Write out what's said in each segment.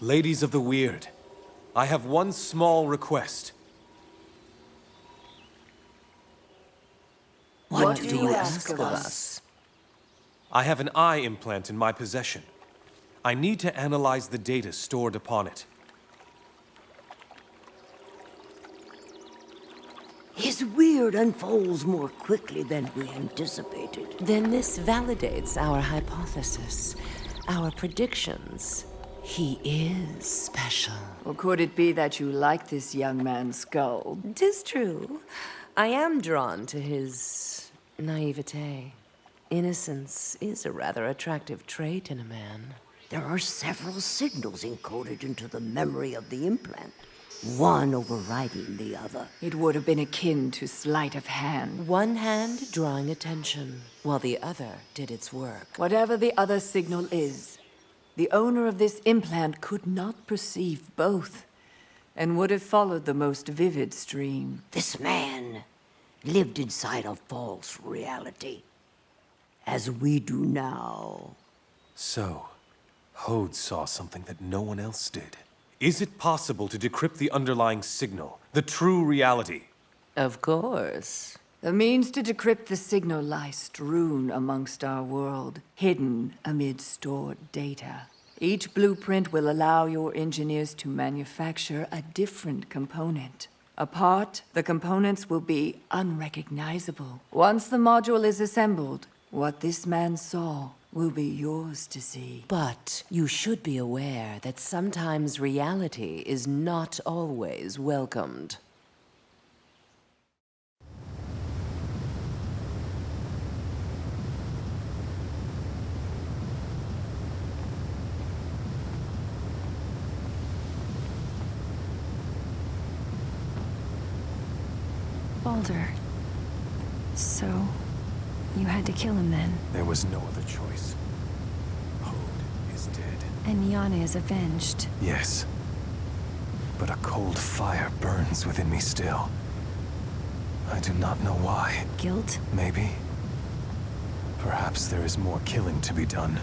Ladies of the Weird, I have one small request. What do you ask of us? I have an eye implant in my possession. I need to analyze the data stored upon it. His weird unfolds more quickly than we anticipated. Then this validates our hypothesis, our predictions. He is special. Or could it be that you like this young man's skull? 'Tis true. I am drawn to his naivete. Innocence is a rather attractive trait in a man. There are several signals encoded into the memory of the implant, one overriding the other. It would have been akin to sleight of hand. One hand drawing attention, while the other did its work. Whatever the other signal is, the owner of this implant could not perceive both, and would have followed the most vivid stream. This man lived inside a false reality, as we do now. So, Hode saw something that no one else did. Is it possible to decrypt the underlying signal, the true reality? Of course. The means to decrypt the signal lie strewn amongst our world, hidden amid stored data. Each blueprint will allow your engineers to manufacture a different component. Apart, the components will be unrecognizable. Once the module is assembled, what this man saw will be yours to see. But you should be aware that sometimes reality is not always welcomed. Baldur. So, you had to kill him then? There was no other choice. Hode is dead. And Yana is avenged. Yes. But a cold fire burns within me still. I do not know why. Guilt? Maybe. Perhaps there is more killing to be done.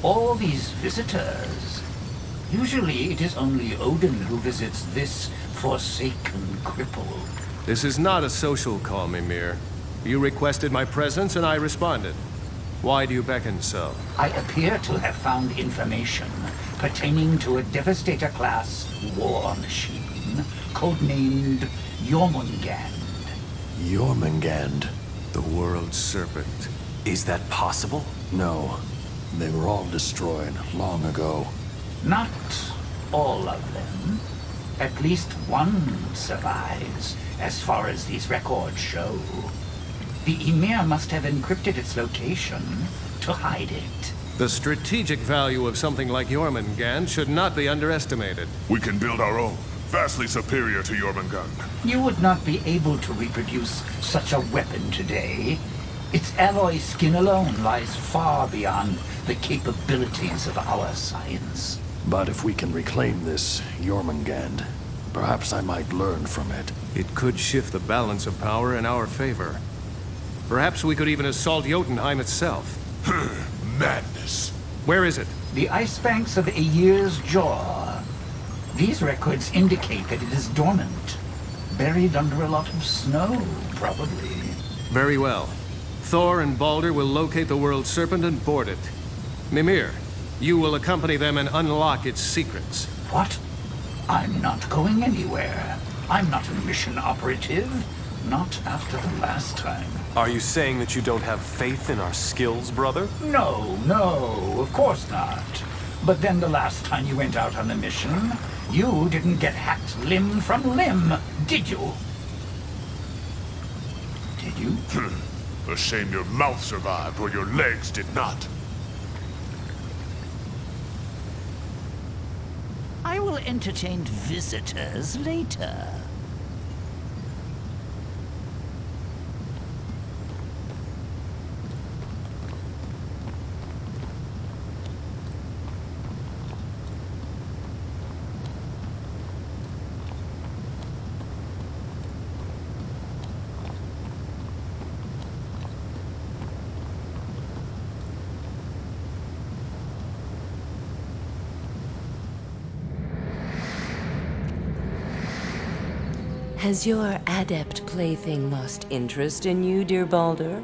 All these visitors. Usually it is only Odin who visits this forsaken cripple. This is not a social call, Mimir. You requested my presence and I responded. Why do you beckon so? I appear to have found information pertaining to a Devastator-class war machine, codenamed Jormungand. Jormungand. The world serpent. Is that possible? No. They were all destroyed long ago. Not all of them. At least one survives, as far as these records show. The Ymir must have encrypted its location to hide it. The strategic value of something like Jormungand should not be underestimated. We can build our own, vastly superior to Jormungand. You would not be able to reproduce such a weapon today. Its alloy skin alone lies far beyond the capabilities of our science. But if we can reclaim this Jormungand, perhaps I might learn from it. It could shift the balance of power in our favor. Perhaps we could even assault Jotunheim itself. Madness. Where is it? The ice banks of Aegir's Jaw. These records indicate that it is dormant. Buried under a lot of snow, probably. Very well. Thor and Balder will locate the world serpent and board it. Mimir, you will accompany them and unlock its secrets. What? I'm not going anywhere. I'm not a mission operative. Not after the last time. Are you saying that you don't have faith in our skills, brother? No, of course not. But then the last time you went out on a mission, you didn't get hacked limb from limb, did you? Did you? A shame your mouth survived while your legs did not. I will entertain visitors later. Has your adept plaything lost interest in you, dear Balder?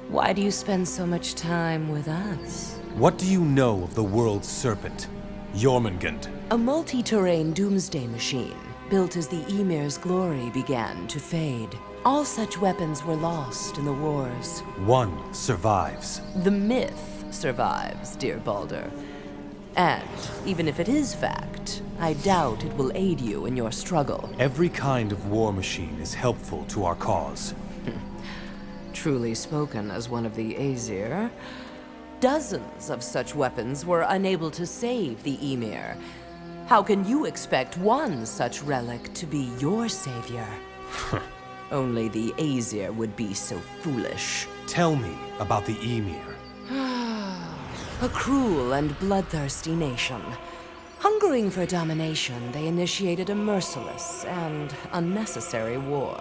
Why do you spend so much time with us? What do you know of the world's serpent, Jormungand? A multi-terrain doomsday machine, built as the Ymir's glory began to fade. All such weapons were lost in the wars. One survives. The myth survives, dear Balder. And, even if it is fact, I doubt it will aid you in your struggle. Every kind of war machine is helpful to our cause. Truly spoken as one of the Aesir. Dozens of such weapons were unable to save the Ymir. How can you expect one such relic to be your savior? Only the Aesir would be so foolish. Tell me about the Ymir. A cruel and bloodthirsty nation. Hungering for domination, they initiated a merciless and unnecessary war.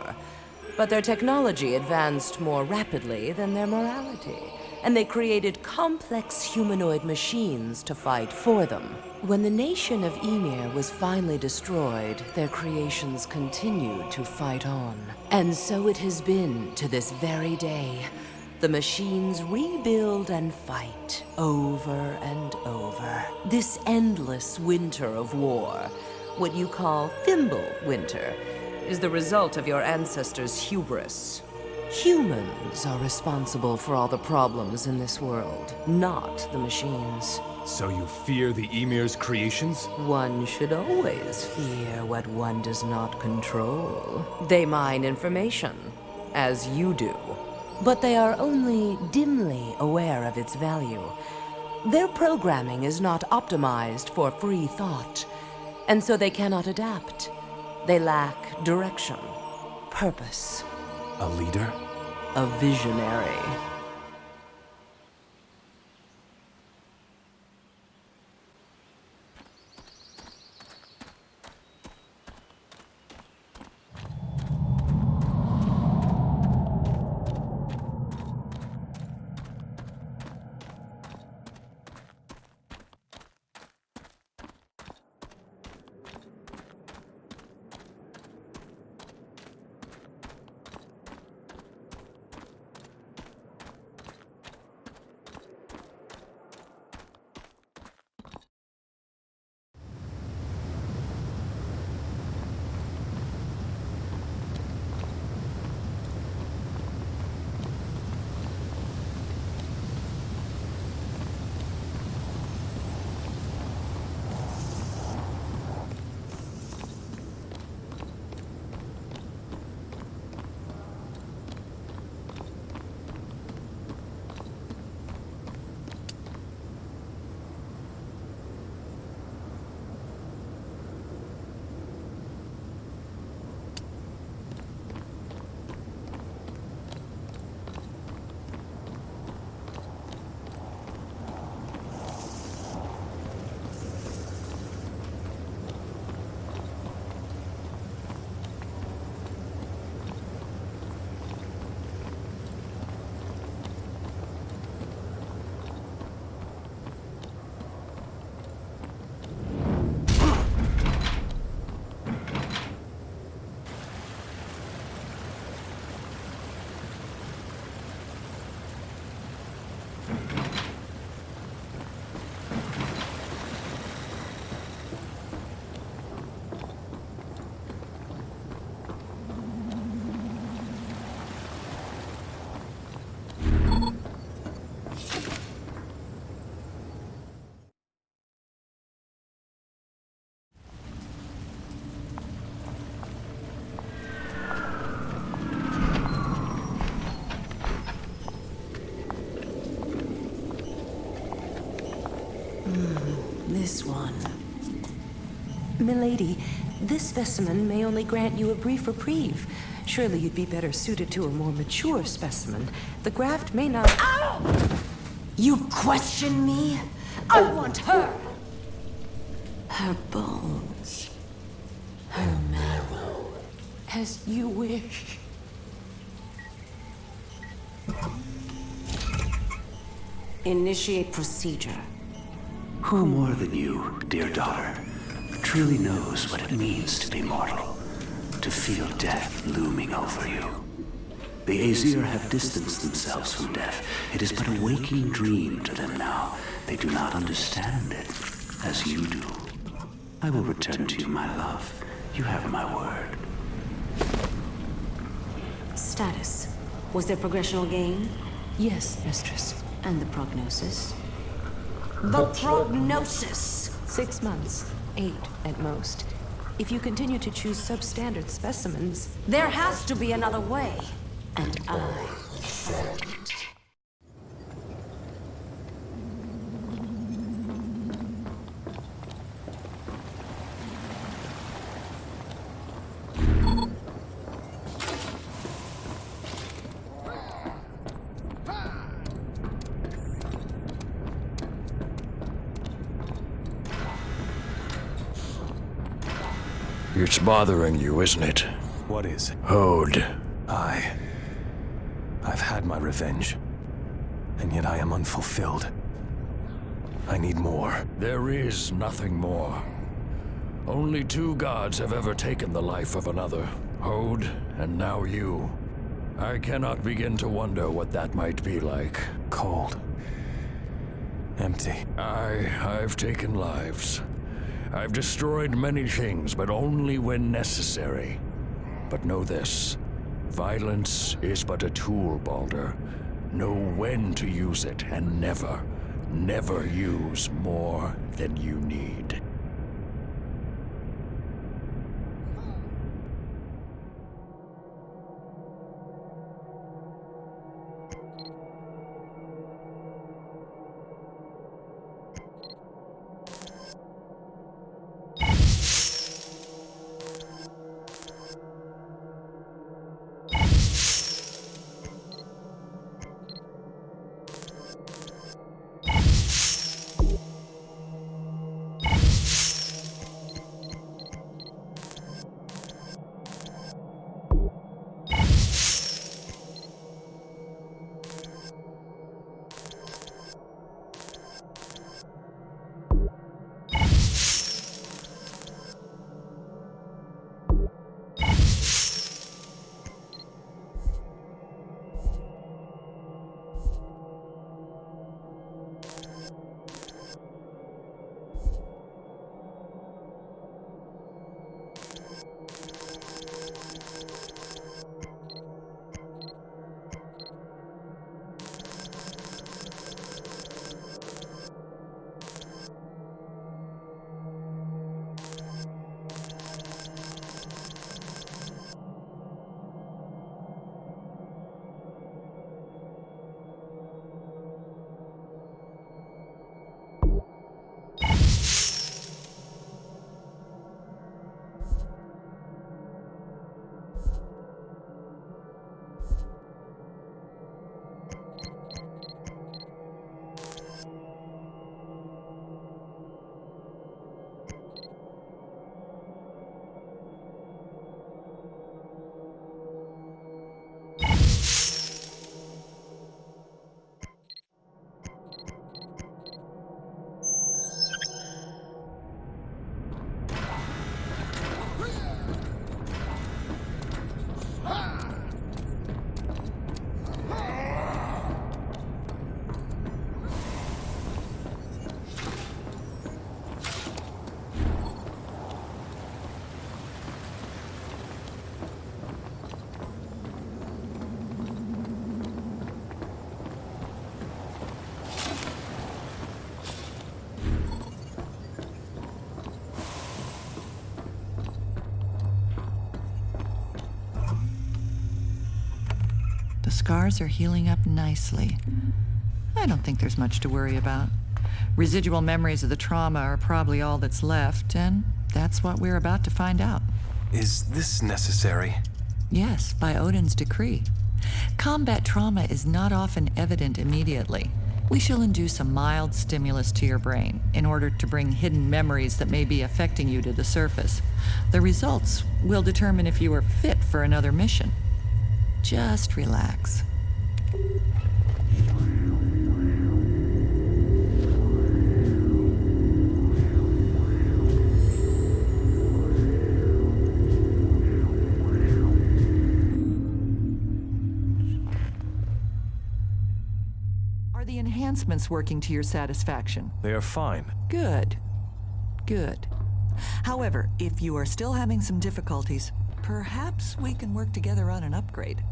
But their technology advanced more rapidly than their morality, and they created complex humanoid machines to fight for them. When the nation of Ymir was finally destroyed, their creations continued to fight on. And so it has been to this very day. The machines rebuild and fight over and over. This endless winter of war, what you call Thimble Winter, is the result of your ancestors' hubris. Humans are responsible for all the problems in this world, not the machines. So you fear the Ymir's creations? One should always fear what one does not control. They mine information, as you do. But they are only dimly aware of its value. Their programming is not optimized for free thought, and so they cannot adapt. They lack direction, purpose. A leader? A visionary. This one. Milady, this specimen may only grant you a brief reprieve. Surely you'd be better suited to a more mature specimen. The graft may not... Ow! You question me? I want her! Her bones. Her marrow. As you wish. Initiate procedure. Who more than you, dear daughter, truly knows what it means to be mortal, to feel death looming over you? The Aesir have distanced themselves from death. It is but a waking dream to them now. They do not understand it, as you do. I will return to you, my love. You have my word. Status. Was there progressional gain? Yes, mistress. And the prognosis? The prognosis! 6 months. 8 at most. If you continue to choose substandard specimens... There has to be another way. And I found it. It's bothering you, isn't it? What is? Hode. I've had my revenge. And yet I am unfulfilled. I need more. There is nothing more. Only 2 gods have ever taken the life of another. Hode, and now you. I cannot begin to wonder what that might be like. Cold. Empty. I've taken lives. I've destroyed many things, but only when necessary. But know this. Violence is but a tool, Baldur. Know when to use it, and never, never use more than you need. The scars are healing up nicely. I don't think there's much to worry about. Residual memories of the trauma are probably all that's left, and that's what we're about to find out. Is this necessary? Yes, by Odin's decree. Combat trauma is not often evident immediately. We shall induce a mild stimulus to your brain in order to bring hidden memories that may be affecting you to the surface. The results will determine if you are fit for another mission. Just relax. Are the enhancements working to your satisfaction? They are fine. Good. Good. However, if you are still having some difficulties, perhaps we can work together on an upgrade.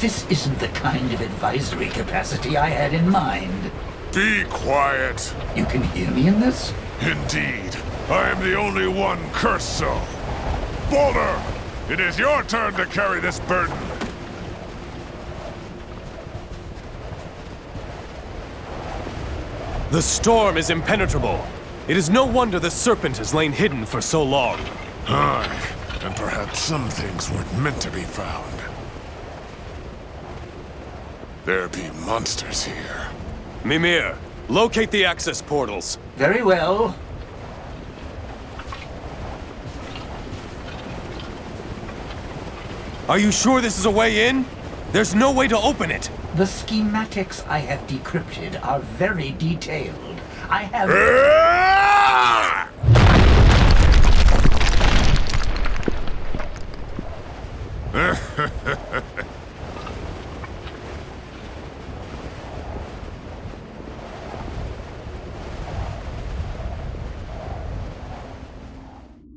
This isn't the kind of advisory capacity I had in mind. Be quiet. You can hear me in this? Indeed. I am the only one cursed so. Baldur, it is your turn to carry this burden. The storm is impenetrable. It is no wonder the serpent has lain hidden for so long. Aye, and perhaps some things weren't meant to be found. There be monsters here. Mimir, locate the access portals. Very well. Are you sure this is a way in? There's no way to open it. The schematics I have decrypted are very detailed. I have...